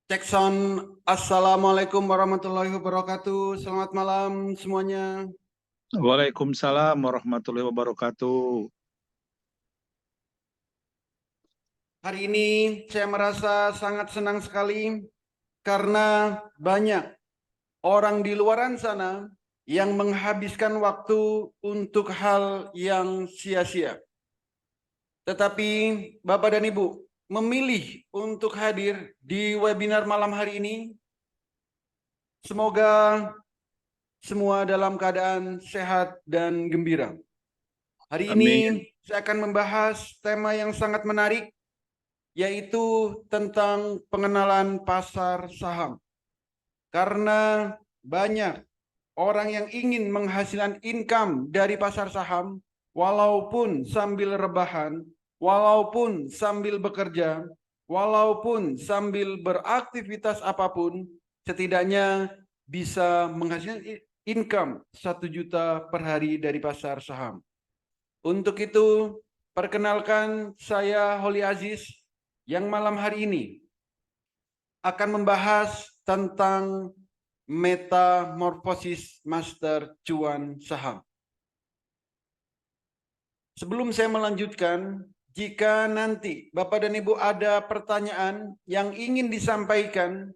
Cek sound. Assalamualaikum warahmatullahi wabarakatuh. Selamat malam semuanya. Waalaikumsalam warahmatullahi wabarakatuh. Hari ini saya merasa sangat senang sekali karena banyak orang di luaran sana yang menghabiskan waktu untuk hal yang sia-sia. Tetapi Bapak dan Ibu memilih untuk hadir di webinar malam hari ini. Semoga semua dalam keadaan sehat dan gembira. Hari ini Amin. saya akan membahas tema yang sangat menarik, yaitu tentang pengenalan pasar saham. Karena banyak orang yang ingin menghasilkan income dari pasar saham, walaupun sambil rebahan, walaupun sambil bekerja, walaupun sambil beraktivitas apapun, setidaknya bisa menghasilkan income 1 juta per hari dari pasar saham. Untuk itu, perkenalkan saya Holy Aziz yang malam hari ini akan membahas tentang metamorfosis master cuan saham. Sebelum saya melanjutkan, jika nanti Bapak dan Ibu ada pertanyaan yang ingin disampaikan,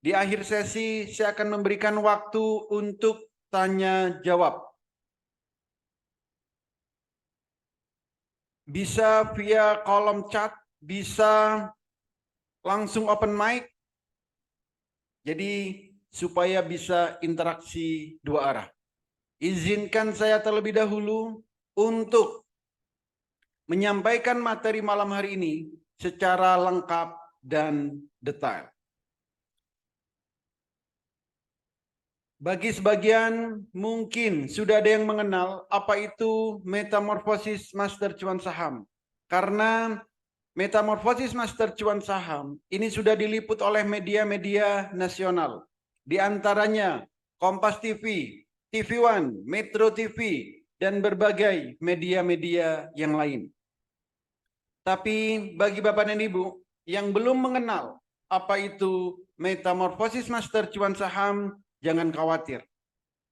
di akhir sesi saya akan memberikan waktu untuk tanya jawab. Bisa via kolom chat, bisa langsung open mic. Jadi supaya bisa interaksi dua arah. Izinkan saya terlebih dahulu untuk menyampaikan materi malam hari ini secara lengkap dan detail. Bagi sebagian mungkin sudah ada yang mengenal apa itu metamorfosis master cuan saham. Karena metamorfosis master cuan saham ini sudah diliput oleh media-media nasional. Di antaranya Kompas TV, TV One, Metro TV, dan berbagai media-media yang lain. Tapi bagi Bapak dan Ibu yang belum mengenal apa itu metamorfosis master cuan saham, jangan khawatir.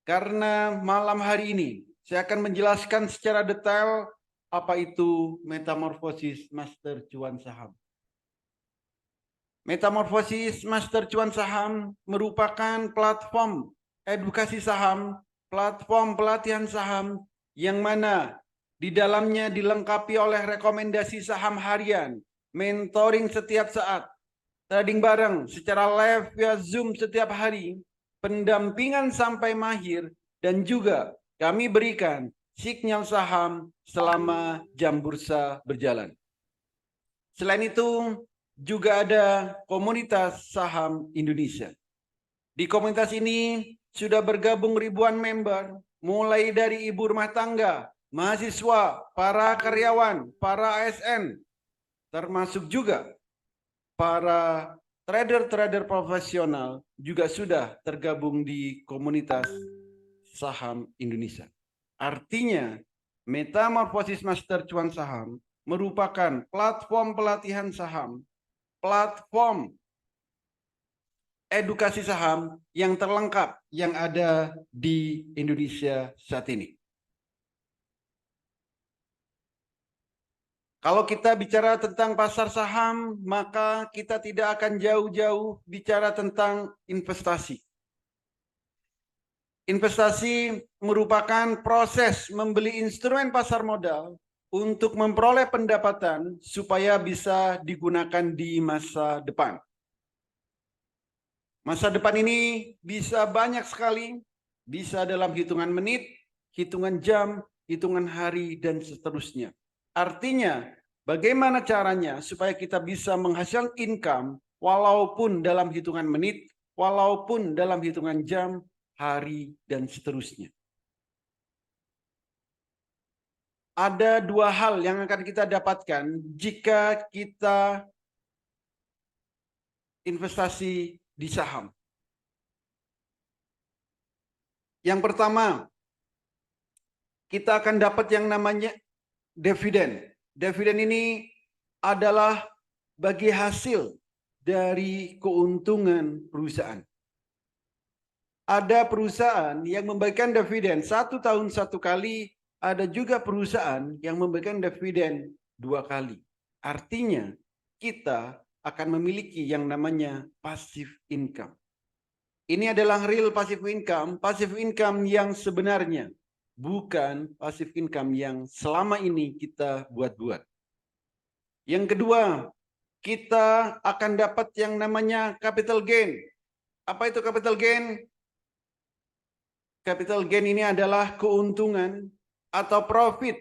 Karena malam hari ini saya akan menjelaskan secara detail apa itu metamorfosis master cuan saham. Metamorfosis master cuan saham merupakan platform edukasi saham, platform pelatihan saham yang mana di dalamnya dilengkapi oleh rekomendasi saham harian, mentoring setiap saat, trading bareng secara live via Zoom setiap hari, pendampingan sampai mahir, dan juga kami berikan sinyal saham selama jam bursa berjalan. Selain itu, juga ada komunitas saham Indonesia. Di komunitas ini sudah bergabung ribuan member, mulai dari ibu rumah tangga, mahasiswa, para karyawan, para ASN, termasuk juga para trader-trader profesional juga sudah tergabung di komunitas saham Indonesia. Artinya, Metamorfosis Master Cuan Saham merupakan platform pelatihan saham, platform edukasi saham yang terlengkap yang ada di Indonesia saat ini. Kalau kita bicara tentang pasar saham, maka kita tidak akan jauh-jauh bicara tentang investasi. Investasi merupakan proses membeli instrumen pasar modal untuk memperoleh pendapatan supaya bisa digunakan di masa depan. Masa depan ini bisa banyak sekali, bisa dalam hitungan menit, hitungan jam, hitungan hari, dan seterusnya. Artinya, bagaimana caranya supaya kita bisa menghasilkan income walaupun dalam hitungan menit, walaupun dalam hitungan jam, hari, dan seterusnya. Ada dua hal yang akan kita dapatkan jika kita investasi di saham. Yang pertama, kita akan dapat yang namanya dividen. Dividen ini adalah bagi hasil dari keuntungan perusahaan. Ada perusahaan yang membagikan dividen 1 tahun 1 kali, ada juga perusahaan yang memberikan dividen 2 kali. Artinya kita akan memiliki yang namanya passive income. Ini adalah real passive income yang sebenarnya, bukan passive income yang selama ini kita buat-buat. Yang kedua, kita akan dapat yang namanya capital gain. Apa itu capital gain? Capital gain ini adalah keuntungan atau profit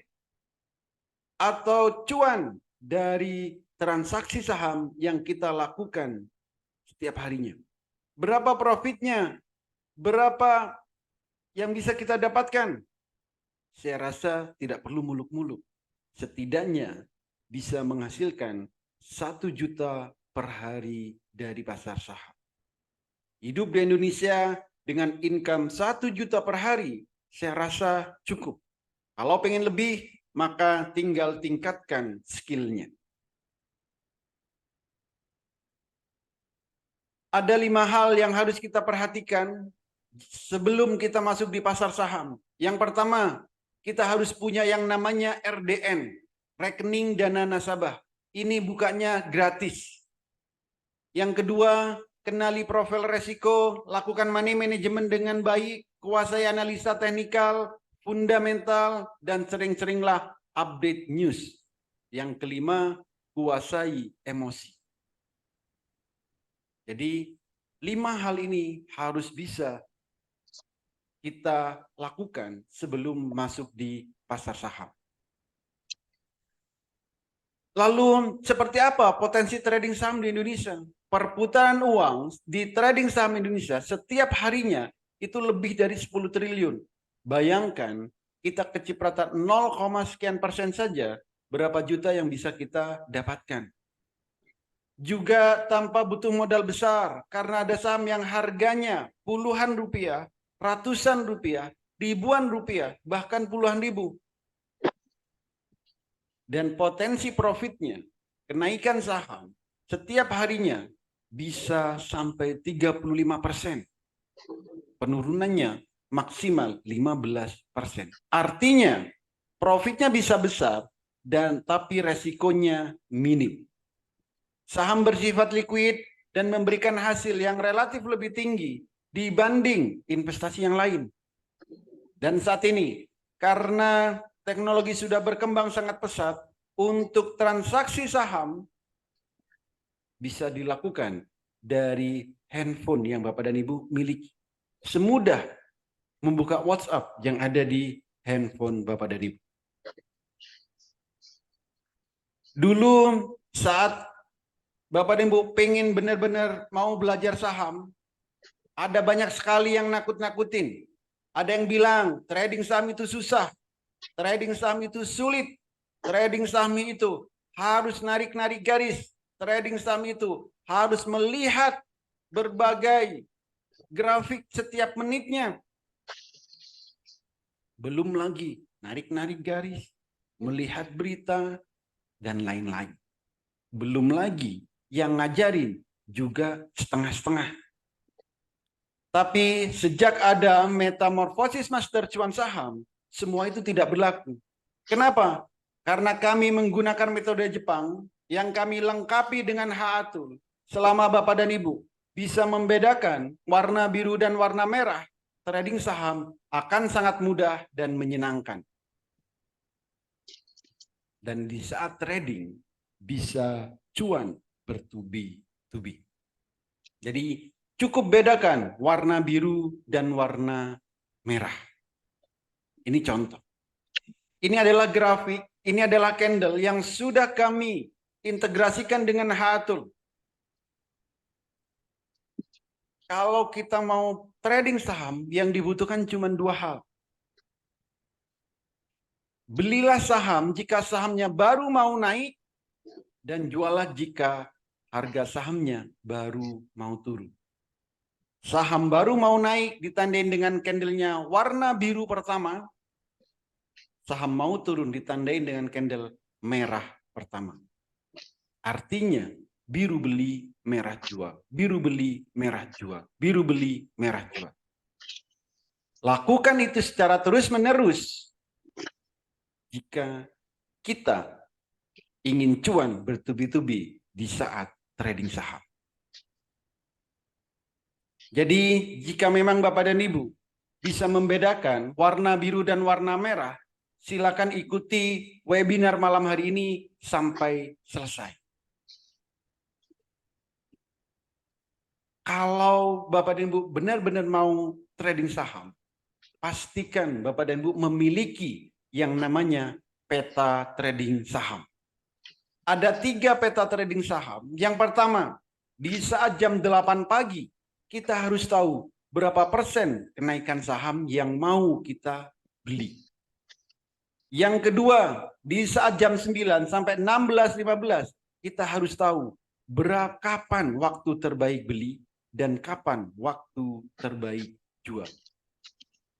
atau cuan dari transaksi saham yang kita lakukan setiap harinya. Berapa profitnya? Berapa yang bisa kita dapatkan? Saya rasa tidak perlu muluk-muluk. Setidaknya bisa menghasilkan 1 juta per hari dari pasar saham. Hidup di Indonesia dengan income 1 juta per hari, saya rasa cukup. Kalau pengen lebih, maka tinggal tingkatkan skillnya. Ada 5 hal yang harus kita perhatikan sebelum kita masuk di pasar saham. Yang pertama, kita harus punya yang namanya RDN, rekening dana nasabah. Ini bukanya gratis. Yang kedua, kenali profil resiko, lakukan money management dengan baik, kuasai analisa teknikal, fundamental, dan sering-seringlah update news. Yang kelima, kuasai emosi. Jadi 5 hal ini harus bisa kita lakukan sebelum masuk di pasar saham. Lalu seperti apa potensi trading saham di Indonesia? Perputaran uang di trading saham Indonesia setiap harinya itu lebih dari 10 triliun. Bayangkan kita kecipratan 0, sekian persen saja, berapa juta yang bisa kita dapatkan. Juga tanpa butuh modal besar, karena ada saham yang harganya puluhan rupiah, ratusan rupiah, ribuan rupiah, bahkan puluhan ribu. Dan potensi profitnya, kenaikan saham setiap harinya bisa sampai 35%. Penurunannya maksimal 15%. Artinya profitnya bisa besar dan tapi resikonya minim. Saham bersifat liquid dan memberikan hasil yang relatif lebih tinggi dibanding investasi yang lain. Dan saat ini, karena teknologi sudah berkembang sangat pesat, untuk transaksi saham bisa dilakukan dari handphone yang Bapak dan Ibu miliki. Semudah membuka WhatsApp yang ada di handphone Bapak dan Ibu. Dulu saat Bapak dan Ibu pengen benar-benar mau belajar saham, ada banyak sekali yang nakut-nakutin. Ada yang bilang trading saham itu susah, trading saham itu sulit, trading saham itu harus narik-narik garis, trading saham itu harus melihat berbagai grafik setiap menitnya. Belum lagi narik-narik garis, melihat berita, dan lain-lain. Belum lagi yang ngajarin juga setengah-setengah. Tapi sejak ada metamorfosis master cuan saham, semua itu tidak berlaku. Kenapa? Karena kami menggunakan metode Jepang yang kami lengkapi dengan Haatul. Selama Bapak dan Ibu bisa membedakan warna biru dan warna merah, trading saham akan sangat mudah dan menyenangkan. Dan di saat trading bisa cuan bertubi-tubi. Jadi cukup bedakan warna biru dan warna merah. Ini contoh. Ini adalah grafik, ini adalah candle yang sudah kami integrasikan dengan Haatul. Kalau kita mau trading saham, yang dibutuhkan cuma 2 hal. Belilah saham jika sahamnya baru mau naik, dan jualah jika harga sahamnya baru mau turun. Saham baru mau naik ditandain dengan candlenya warna biru pertama. Saham mau turun ditandain dengan candle merah pertama. Artinya biru beli, merah jual. Biru beli, merah jual. Biru beli, merah jual. Lakukan itu secara terus-menerus. Jika kita ingin cuan bertubi-tubi di saat trading saham. Jadi jika memang Bapak dan Ibu bisa membedakan warna biru dan warna merah, silakan ikuti webinar malam hari ini sampai selesai. Kalau Bapak dan Ibu benar-benar mau trading saham, pastikan Bapak dan Ibu memiliki yang namanya peta trading saham. Ada 3 peta trading saham. Yang pertama, di saat jam 8 pagi, kita harus tahu berapa persen kenaikan saham yang mau kita beli. Yang kedua, di saat jam 9 sampai 16.15, kita harus tahu kapan waktu terbaik beli dan kapan waktu terbaik jual.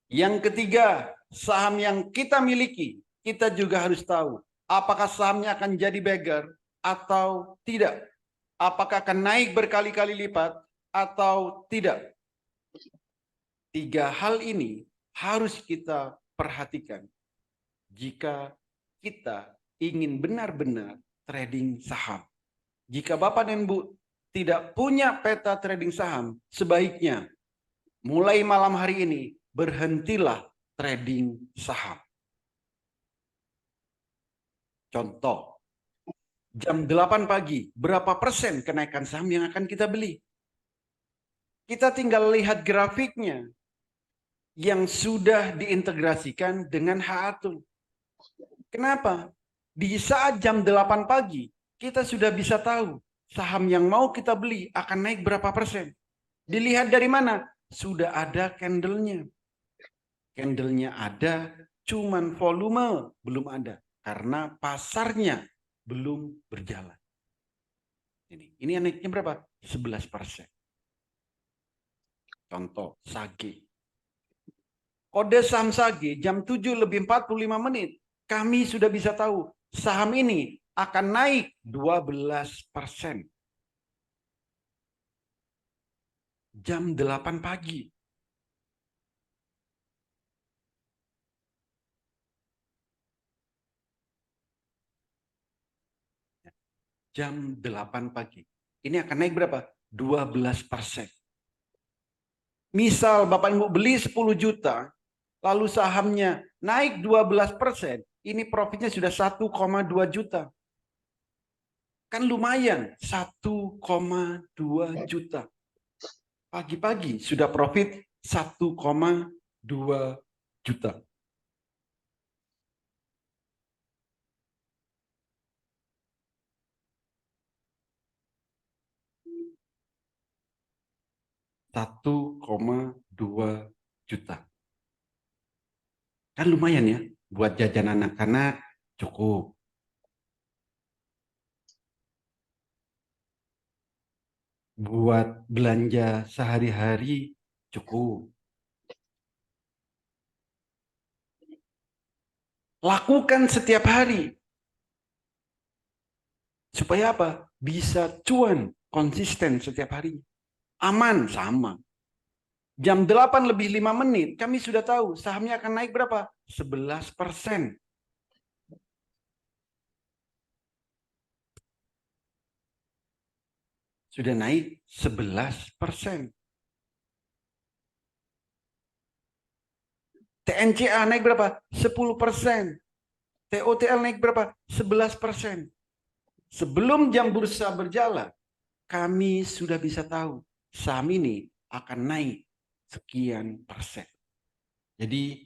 Yang ketiga, saham yang kita miliki, kita juga harus tahu apakah sahamnya akan jadi beggar atau tidak. Apakah akan naik berkali-kali lipat atau tidak. 3 hal ini harus kita perhatikan jika kita ingin benar-benar trading saham. Jika Bapak dan Ibu tidak punya peta trading saham, sebaiknya mulai malam hari ini berhentilah trading saham. Contoh, jam 8 pagi, berapa persen kenaikan saham yang akan kita beli? Kita tinggal lihat grafiknya yang sudah diintegrasikan dengan HATU. Kenapa? Di saat jam 8 pagi, kita sudah bisa tahu saham yang mau kita beli akan naik berapa persen. Dilihat dari mana? Sudah ada candlenya. Candlenya ada, cuman volume belum ada. Karena pasarnya belum berjalan. Ini naiknya berapa? 11%. Contoh, Sage. Kode saham Sage jam 7:45, kami sudah bisa tahu saham ini akan naik 12%. Jam 8 pagi. Jam 8 pagi. Ini akan naik berapa? 12%. Misal Bapak Ibu beli 10 juta, lalu sahamnya naik 12%, ini profitnya sudah 1,2 juta. Kan lumayan, 1,2 juta. Pagi-pagi sudah profit 1,2 juta. $1,2 juta. Kan lumayan ya, buat jajan anak-anak cukup. Buat belanja sehari-hari cukup. Lakukan setiap hari. Supaya apa? Bisa cuan konsisten setiap hari. Aman sama. Jam 8:05, kami sudah tahu sahamnya akan naik berapa? 11%. Sudah naik 11%. TNCA naik berapa? 10%. TOTL naik berapa? 11%. Sebelum jam bursa berjalan, kami sudah bisa tahu saham ini akan naik sekian persen. Jadi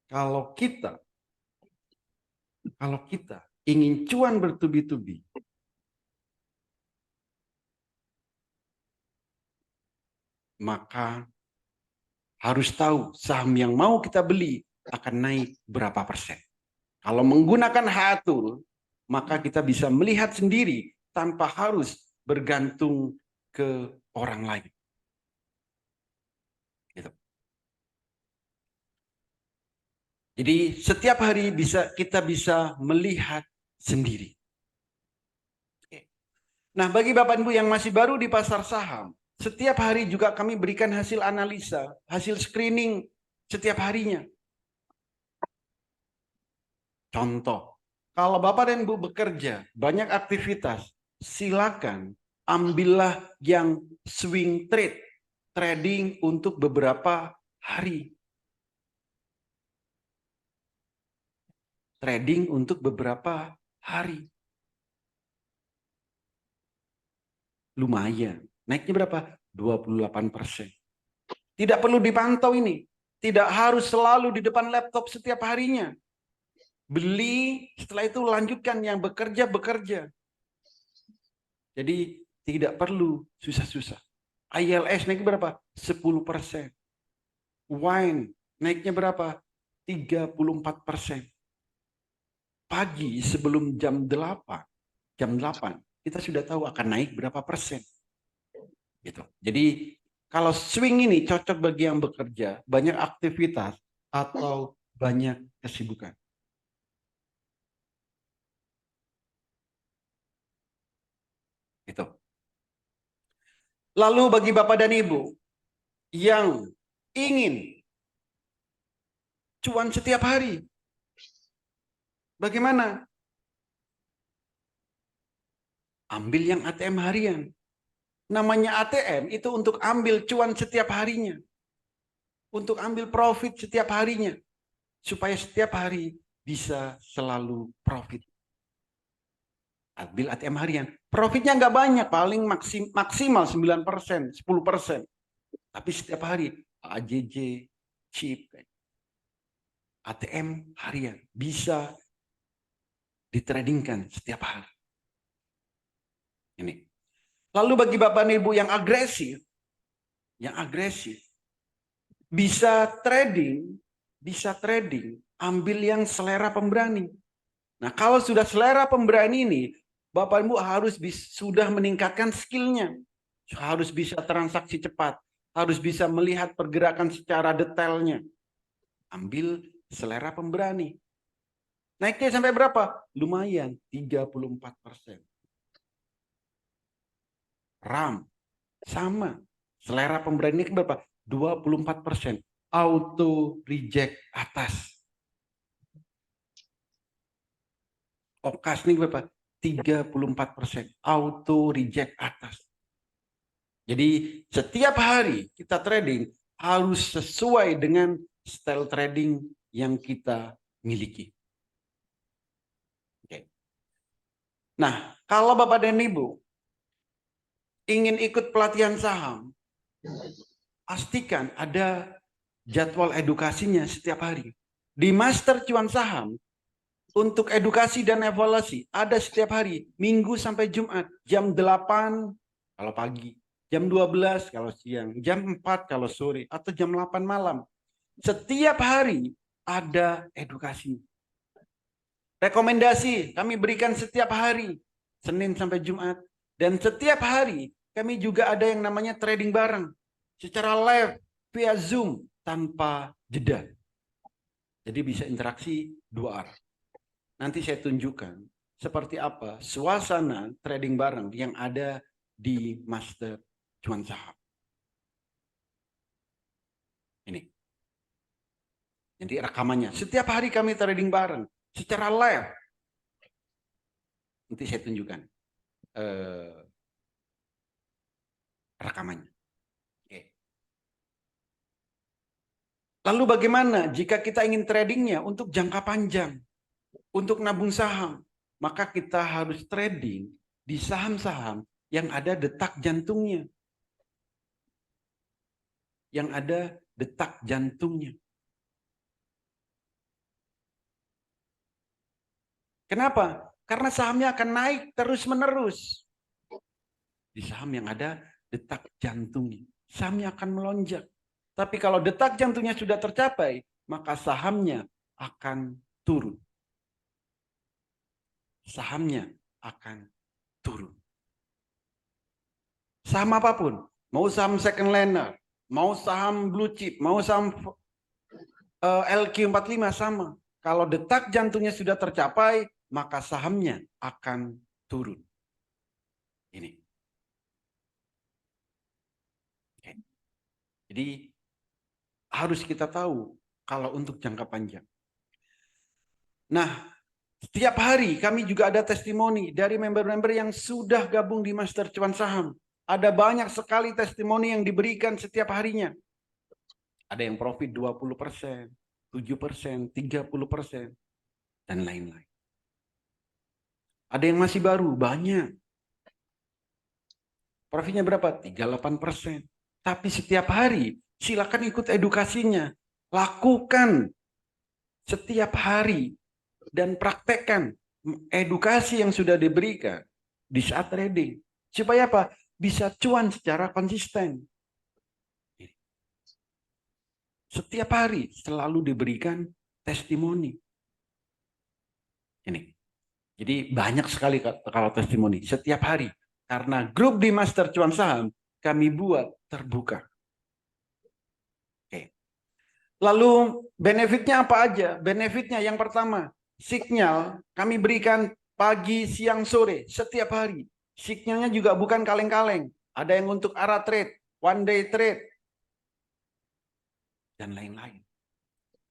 kalau kita ingin cuan bertubi-tubi, maka harus tahu saham yang mau kita beli akan naik berapa persen. Kalau menggunakan HATU, maka kita bisa melihat sendiri tanpa harus bergantung ke orang lain. Gitu. Jadi setiap hari kita bisa melihat sendiri. Oke. Nah, bagi Bapak Ibu yang masih baru di pasar saham, setiap hari juga kami berikan hasil analisa, hasil screening setiap harinya. Contoh, kalau Bapak dan Ibu bekerja, banyak aktivitas, silakan ambillah yang swing trade, trading untuk beberapa hari. Trading untuk beberapa hari. Lumayan. Naiknya berapa? 28%. Tidak perlu dipantau ini. Tidak harus selalu di depan laptop setiap harinya. Beli, setelah itu lanjutkan yang bekerja. Jadi tidak perlu susah-susah. ILS naik berapa? 10%. Wine naiknya berapa? 34%. Pagi sebelum jam 8, kita sudah tahu akan naik berapa persen. Gitu. Jadi kalau swing ini cocok bagi yang bekerja, banyak aktivitas atau banyak kesibukan. Gitu. Lalu bagi Bapak dan Ibu yang ingin cuan setiap hari, bagaimana? Ambil yang ATM harian. Namanya ATM itu untuk ambil cuan setiap harinya. Untuk ambil profit setiap harinya. Supaya setiap hari bisa selalu profit. Ambil ATM harian. Profitnya nggak banyak, paling maksimal 9%, 10%. Tapi setiap hari AJJ, chip, ATM harian bisa ditradingkan setiap hari. Ini. Lalu bagi Bapak dan Ibu yang agresif, bisa trading, ambil yang selera pemberani. Nah, kalau sudah selera pemberani ini, Bapak Ibu harus sudah meningkatkan skillnya. Harus bisa transaksi cepat, harus bisa melihat pergerakan secara detailnya. Ambil selera pemberani. Naiknya sampai berapa? Lumayan, 34%. RAM, sama. Selera pemberani berapa? 24%. Auto reject atas. Okas ini berapa? 34%. Auto reject atas. Jadi setiap hari kita trading harus sesuai dengan style trading yang kita miliki. Oke. Nah, kalau Bapak dan Ibu ingin ikut pelatihan saham, pastikan ada jadwal edukasinya setiap hari. Di Master Cuan Saham, untuk edukasi dan evaluasi ada setiap hari, Minggu sampai Jumat, jam 8 kalau pagi, jam 12 kalau siang, jam 4 kalau sore, atau jam 8 malam. Setiap hari ada edukasi. Rekomendasi kami berikan setiap hari, Senin sampai Jumat. Dan setiap hari kami juga ada yang namanya trading bareng. Secara live, via Zoom, tanpa jeda. Jadi bisa interaksi 2 arah. Nanti saya tunjukkan seperti apa suasana trading bareng yang ada di Master Cuan Saham. Ini. Jadi rekamannya. Setiap hari kami trading bareng. Secara live. Nanti saya tunjukkan rekamannya. Oke. Lalu bagaimana jika kita ingin tradingnya untuk jangka panjang? Untuk nabung saham, maka kita harus trading di saham-saham yang ada detak jantungnya. Yang ada detak jantungnya. Kenapa? Karena sahamnya akan naik terus-menerus. Di saham yang ada detak jantungnya. Sahamnya akan melonjak. Tapi kalau detak jantungnya sudah tercapai, maka sahamnya akan turun. Sahamnya akan turun. Saham apapun, mau saham second liner, mau saham blue chip, mau saham LQ45 sama. Kalau detak jantungnya sudah tercapai, maka sahamnya akan turun. Ini. Oke. Jadi harus kita tahu kalau untuk jangka panjang. Nah, setiap hari kami juga ada testimoni dari member-member yang sudah gabung di Master Cuan Saham. Ada banyak sekali testimoni yang diberikan setiap harinya. Ada yang profit 20%, 7%, 30%, dan lain-lain. Ada yang masih baru, banyak. Profitnya berapa? 38%. Tapi setiap hari, silakan ikut edukasinya. Lakukan setiap hari dan praktekkan edukasi yang sudah diberikan di saat trading. Supaya apa? Bisa cuan secara konsisten. Setiap hari selalu diberikan testimoni. Ini. Jadi banyak sekali kalau testimoni setiap hari. Karena grup di Master Cuan Saham kami buat terbuka. Oke. Lalu benefitnya apa aja? Benefitnya yang pertama, signal kami berikan pagi, siang, sore, setiap hari. Signalnya juga bukan kaleng-kaleng. Ada yang untuk arah trade, one day trade, dan lain-lain.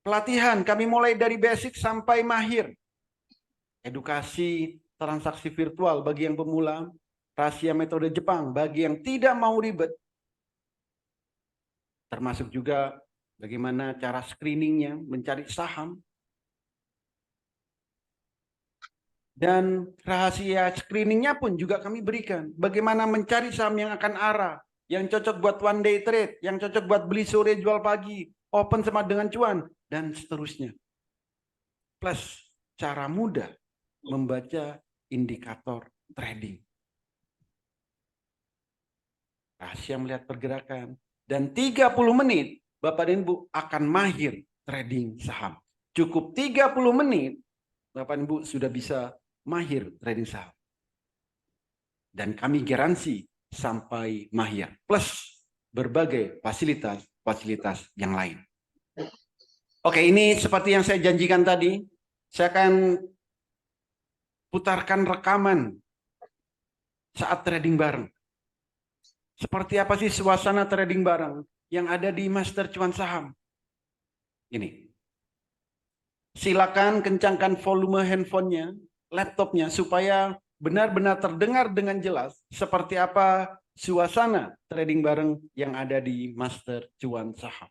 Pelatihan kami mulai dari basic sampai mahir. Edukasi transaksi virtual bagi yang pemula, rahasia metode Jepang bagi yang tidak mau ribet. Termasuk juga bagaimana cara screeningnya, mencari saham. Dan rahasia screeningnya pun juga kami berikan. Bagaimana mencari saham yang akan arah, yang cocok buat one day trade, yang cocok buat beli sore jual pagi, open sama dengan cuan, dan seterusnya. Plus cara mudah membaca indikator trading. Rahasia melihat pergerakan. Dan 30 menit Bapak dan Ibu akan mahir trading saham. Cukup 30 menit Bapak dan Ibu sudah bisa mahir trading saham. Dan kami garansi sampai mahir. Plus berbagai fasilitas yang lain. Oke, ini seperti yang saya janjikan tadi. Saya akan putarkan rekaman saat trading bareng. Seperti apa sih suasana trading bareng yang ada di Master Cuan Saham? Ini. Silakan kencangkan volume handphonenya, laptopnya, supaya benar-benar terdengar dengan jelas seperti apa suasana trading bareng yang ada di Master Cuan Saham.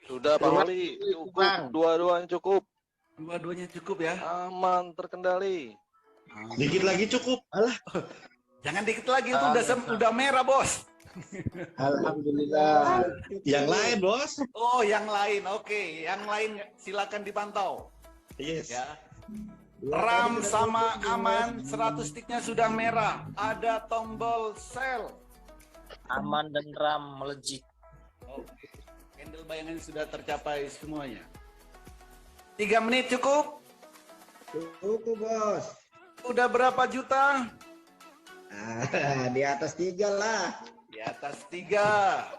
Sudah Pak Wali, cukup. Dua-duanya cukup. Dua-duanya cukup ya. Aman, terkendali. Dikit lagi cukup. Alah. Jangan dikit lagi, itu udah merah, Bos. Alhamdulillah. Yang lain, Bos. Oh, yang lain. Oke, yang lain silakan dipantau. Yes. Ya. RAM sama aman, 100 sticknya sudah merah. Ada tombol sel. Aman dan RAM melejit. Oke. Candle bayangan sudah tercapai semuanya. 3 menit cukup? Cukup, Bos. Udah berapa juta? Di atas 3 lah. Di atas 3.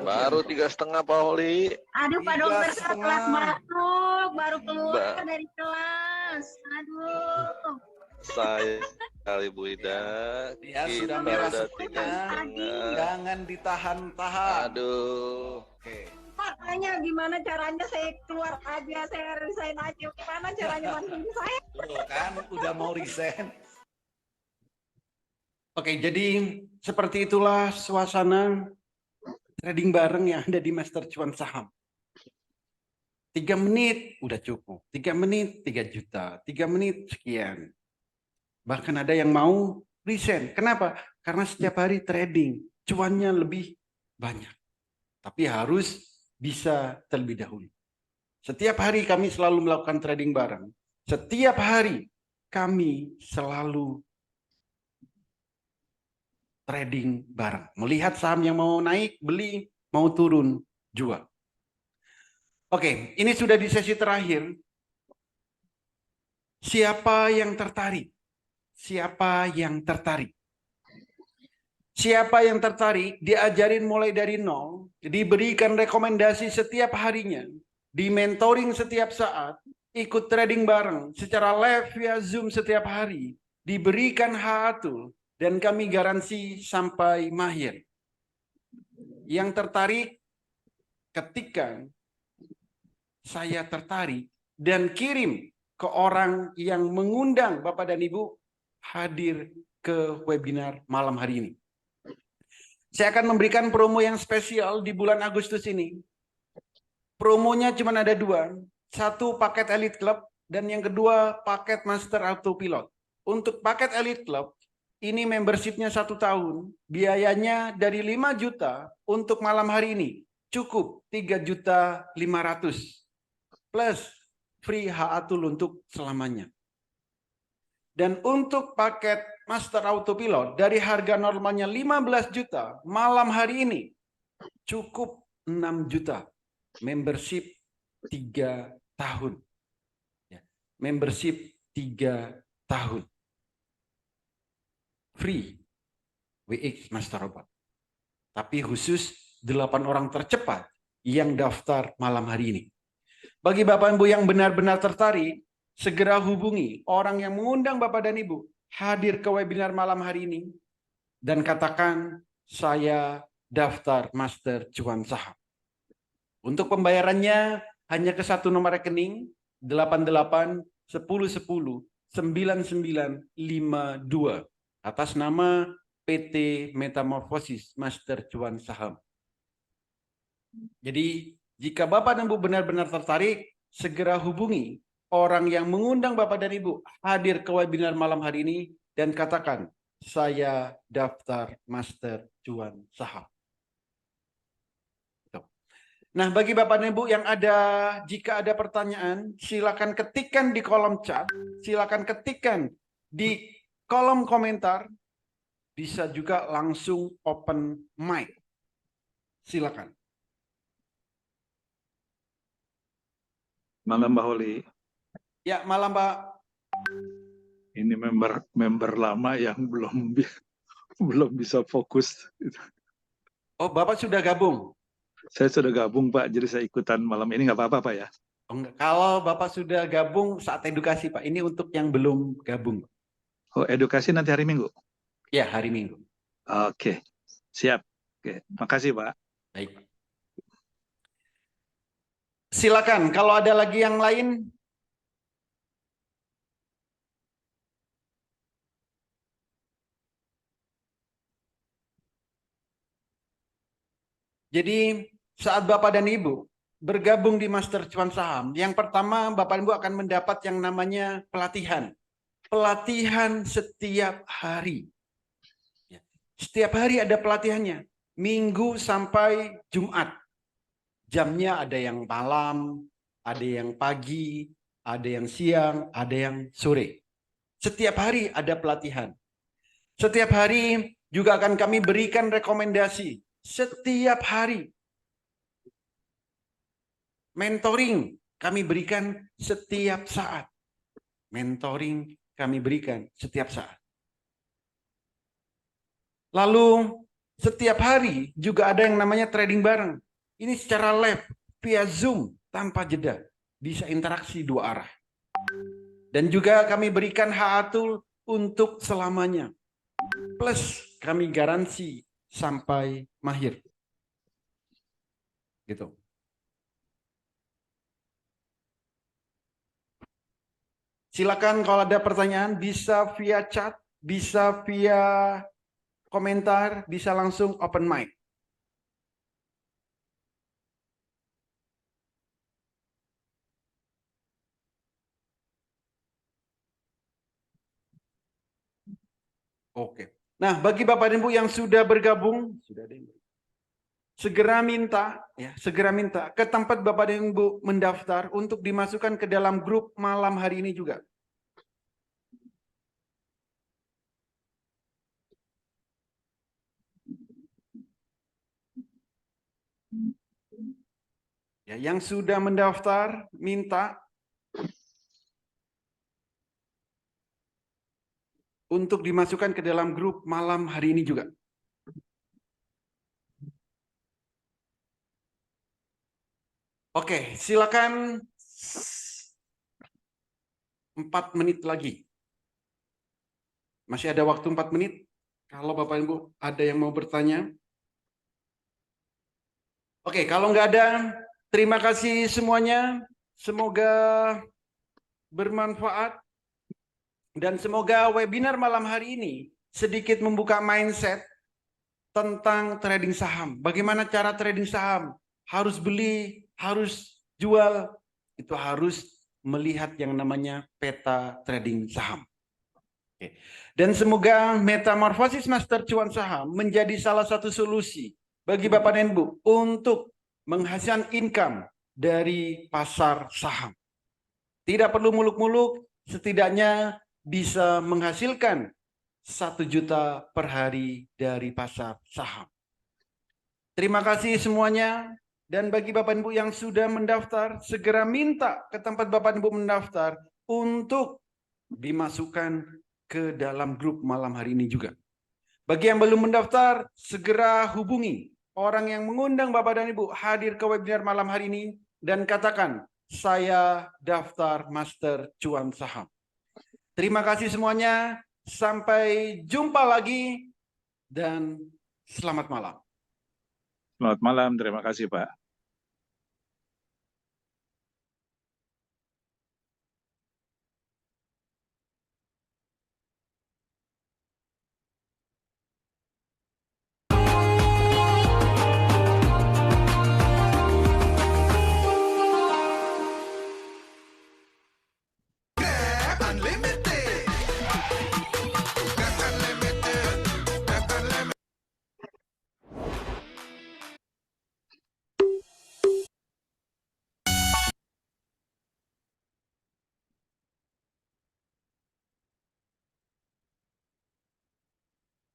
Baru 3,5 Pak Wali. Aduh, Pak Dokter, saya 3,5. kelas masuk, baru keluar Mbak. dari kelas. Aduh. Saya kali Bu Ida. Ya, Kita sudah merah udah semuanya. 3,5. Jangan ditahan-tahan. Aduh. Oke. Makanya gimana caranya saya keluar aja, saya resign aja. Gimana caranya bantuin saya? Tuh kan, udah mau resign. Oke, jadi seperti itulah suasana trading bareng yang ada di Master Cuan Saham. 3 menit udah cukup. 3 menit 3 juta. 3 menit sekian. Bahkan ada yang mau resign. Kenapa? Karena setiap hari trading, cuannya lebih banyak. Tapi harus bisa terlebih dahulu. Setiap hari kami selalu melakukan trading bareng. Setiap hari kami selalu trading bareng. Melihat saham yang mau naik, beli, mau turun, jual. Oke, ini sudah di sesi terakhir. Siapa yang tertarik? Siapa yang tertarik? Siapa yang tertarik, diajarin mulai dari nol, diberikan rekomendasi setiap harinya, di mentoring setiap saat, ikut trading bareng secara live via Zoom setiap hari, diberikan HATU, dan kami garansi sampai mahir. Yang tertarik, ketikkan saya tertarik dan kirim ke orang yang mengundang Bapak dan Ibu hadir ke webinar malam hari ini. Saya akan memberikan promo yang spesial di bulan Agustus ini. Promonya cuma ada 2. Satu paket Elite Club dan yang kedua paket Master Autopilot. Untuk paket Elite Club, ini membershipnya 1 tahun. Biayanya dari 5 juta untuk malam hari ini. Cukup 3.500.000 plus free HATUL untuk selamanya. Dan untuk paket Master Autopilot dari harga normalnya 15 juta, malam hari ini cukup 6 juta. Membership 3 tahun. Ya. Membership 3 tahun. Free WX Master Robot. Tapi khusus 8 orang tercepat yang daftar malam hari ini. Bagi Bapak Ibu yang benar-benar tertarik, segera hubungi orang yang mengundang Bapak dan Ibu hadir ke webinar malam hari ini dan katakan saya daftar Master Cuan Saham. Untuk pembayarannya hanya ke 1 nomor rekening 88 10 10 9952 atas nama PT Metamorfosis Master Cuan Saham. Jadi jika Bapak dan Ibu benar-benar tertarik, segera hubungi orang yang mengundang Bapak dan Ibu hadir ke webinar malam hari ini dan katakan, saya daftar Master Cuan Saham. Nah, bagi Bapak dan Ibu yang ada, jika ada pertanyaan, silakan ketikkan di kolom chat, silakan ketikkan di kolom komentar, bisa juga langsung open mic. Silakan. Malam Mbak Holi. Ya, malam Pak. Ini member lama yang belum bisa fokus. Oh, Bapak sudah gabung? Saya sudah gabung Pak, jadi saya ikutan malam ini nggak apa-apa Pak ya? Oh, enggak. Kalau Bapak sudah gabung saat edukasi Pak, ini untuk yang belum gabung. Oh, edukasi nanti hari Minggu. Ya, hari Minggu. Oke, siap. Oke, makasih Pak. Baik. Silakan, kalau ada lagi yang lain. Jadi saat Bapak dan Ibu bergabung di Master Cuan Saham, yang pertama Bapak dan Ibu akan mendapat yang namanya pelatihan. Pelatihan setiap hari. Setiap hari ada pelatihannya. Minggu sampai Jumat. Jamnya ada yang malam, ada yang pagi, ada yang siang, ada yang sore. Setiap hari ada pelatihan. Setiap hari juga akan kami berikan rekomendasi. Setiap hari. Mentoring kami berikan setiap saat. Mentoring kami berikan setiap saat. Lalu setiap hari juga ada yang namanya trading bareng. Ini secara live via Zoom tanpa jeda. Bisa interaksi dua arah. Dan juga kami berikan HA-Tool untuk selamanya. Plus kami garansi sampai mahir. Gitu. Silakan kalau ada pertanyaan bisa via chat, bisa via komentar, bisa langsung open mic. Oke. Nah, bagi Bapak dan Ibu yang sudah bergabung, segera minta ke tempat Bapak dan Ibu mendaftar untuk dimasukkan ke dalam grup malam hari ini juga. Ya, yang sudah mendaftar minta untuk dimasukkan ke dalam grup malam hari ini juga. Oke, silakan 4 menit lagi. Masih ada waktu 4 menit. Kalau Bapak Ibu ada yang mau bertanya. Oke, kalau nggak ada, terima kasih semuanya. Semoga bermanfaat. Dan semoga webinar malam hari ini sedikit membuka mindset tentang trading saham. Bagaimana cara trading saham? Harus beli, harus jual. Itu harus melihat yang namanya peta trading saham. Oke. Dan semoga metamorfosis Master Cuan Saham menjadi salah satu solusi bagi Bapak dan Ibu untuk menghasilkan income dari pasar saham. Tidak perlu muluk-muluk, setidaknya bisa menghasilkan 1 juta per hari dari pasar saham. Terima kasih semuanya. Dan bagi Bapak Ibu yang sudah mendaftar, segera minta ke tempat Bapak Ibu mendaftar untuk dimasukkan ke dalam grup malam hari ini juga. Bagi yang belum mendaftar, segera hubungi orang yang mengundang Bapak dan Ibu hadir ke webinar malam hari ini dan katakan, saya daftar Master Cuan Saham. Terima kasih semuanya. Sampai jumpa lagi dan selamat malam. Selamat malam, terima kasih Pak.